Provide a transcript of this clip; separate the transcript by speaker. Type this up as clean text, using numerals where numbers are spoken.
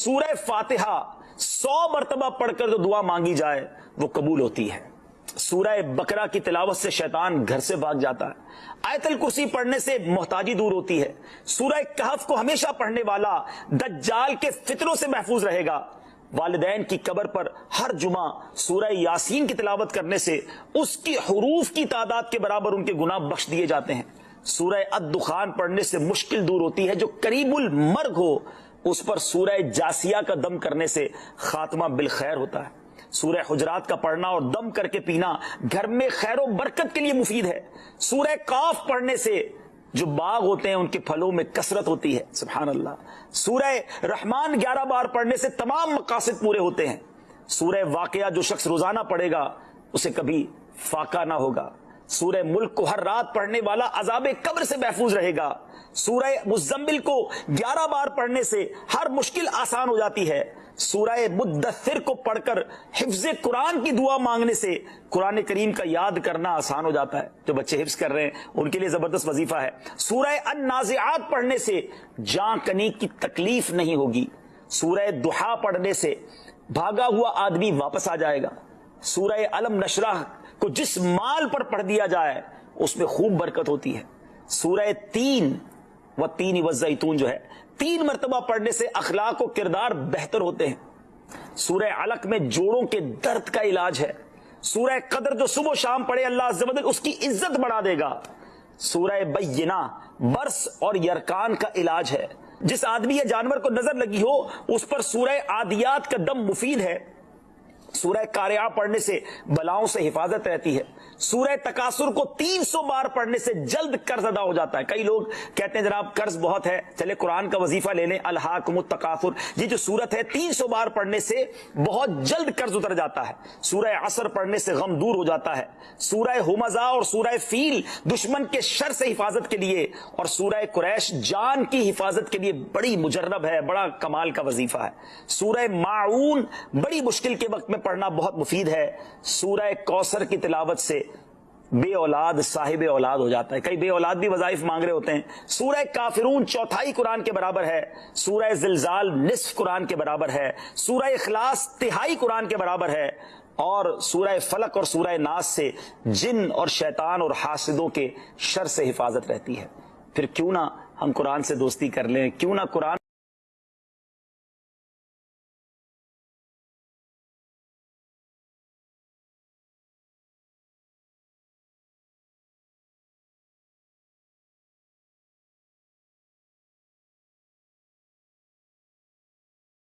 Speaker 1: سورہ فاتحہ 100 مرتبہ پڑھ کر جو دعا مانگی جائے وہ قبول ہوتی ہے۔ سورہ بقرہ کی تلاوت سے شیطان گھر سے بھاگ جاتا ہے۔ آیت الکرسی پڑھنے سے محتاجی دور ہوتی ہے۔ سورہ کہف کو ہمیشہ پڑھنے والا دجال کے فتنوں سے محفوظ رہے گا۔ والدین کی قبر پر ہر جمعہ سورہ یاسین کی تلاوت کرنے سے اس کی حروف کی تعداد کے برابر ان کے گناہ بخش دیے جاتے ہیں۔ سورہ الدخان پڑھنے سے مشکل دور ہوتی ہے۔ جو قریب المرگ ہو اس پر سورہ جاسیہ کا دم کرنے سے خاتمہ بالخیر ہوتا ہے۔ سورہ حجرات کا پڑھنا اور دم کر کے پینا گھر میں خیر و برکت کے لیے مفید ہے۔ سورہ قاف پڑھنے سے جو باغ ہوتے ہیں ان کے پھلوں میں کثرت ہوتی ہے۔ سبحان اللہ۔ سورہ رحمان 11 بار پڑھنے سے تمام مقاصد پورے ہوتے ہیں۔ سورہ واقعہ جو شخص روزانہ پڑھے گا اسے کبھی فاقہ نہ ہوگا۔ سورہ ملک کو ہر رات پڑھنے والا عذاب قبر سے محفوظ رہے گا۔ سورہ مزمل کو 11 بار پڑھنے سے ہر مشکل آسان ہو جاتی ہے۔ سورہ مدثر کو پڑھ کر حفظ قرآن کی دعا مانگنے سے قرآن کریم کا یاد کرنا آسان ہو جاتا ہے۔ جو بچے حفظ کر رہے ہیں ان کے لیے زبردست وظیفہ ہے۔ سورہ النازعات پڑھنے سے جاں کنی کی تکلیف نہیں ہوگی۔ سورہ دحا پڑھنے سے بھاگا ہوا آدمی واپس آ جائے گا۔ سورہ علم نشرح کو جس مال پر پڑھ دیا جائے اس میں خوب برکت ہوتی ہے۔ سورہ تین والتین والزیتون جو ہے 3 مرتبہ پڑھنے سے اخلاق و کردار بہتر ہوتے ہیں۔ سورہ علق میں جوڑوں کے درد کا علاج ہے۔ سورہ قدر جو صبح و شام پڑھے اللہ عز و جل اس کی عزت بڑھا دے گا۔ سورہ بینہ برس اور یرکان کا علاج ہے۔ جس آدمی یا جانور کو نظر لگی ہو اس پر سورہ عادیات کا دم مفید ہے۔ سورہ قارعہ پڑھنے سے بلاؤں سے حفاظت رہتی ہے۔ سورہ تکاثر کو 300 بار پڑھنے سے جلد قرض ادا ہو جاتا ہے۔ کئی لوگ کہتے ہیں جناب قرض بہت ہے، چلے قرآن کا وظیفہ لے لیں، الہاکم التکاثر، یہ جو سورت ہے 300 بار پڑھنے سے بہت جلد قرض اتر جاتا ہے۔ سورہ عصر پڑھنے سے غم دور ہو جاتا ہے۔ سورہ ہمزہ اور سورہ فیل دشمن کے شر سے حفاظت کے لیے، اور سورہ قریش جان کی حفاظت کے لیے بڑی مجرب ہے، بڑا کمال کا وظیفہ ہے۔ سورہ ماعون بڑی مشکل کے وقت میں پڑھنا بہت مفید ہے۔ سورہ کوثر کی تلاوت سے بے اولاد صاحب اولاد ہو جاتا ہے۔ کئی بے اولاد بھی وظائف مانگ رہے ہوتے ہیں۔ سورہ کافرون 1/4 قرآن کے برابر ہے۔ سورہ زلزال نصف قرآن کے برابر ہے۔ سورہ اخلاص 1/3 قرآن کے برابر ہے۔ اور سورہ فلق اور سورہ ناس سے جن اور شیطان اور حاسدوں کے شر سے حفاظت رہتی ہے۔ پھر کیوں نہ ہم قرآن سے دوستی کر لیں، کیوں نہ قرآن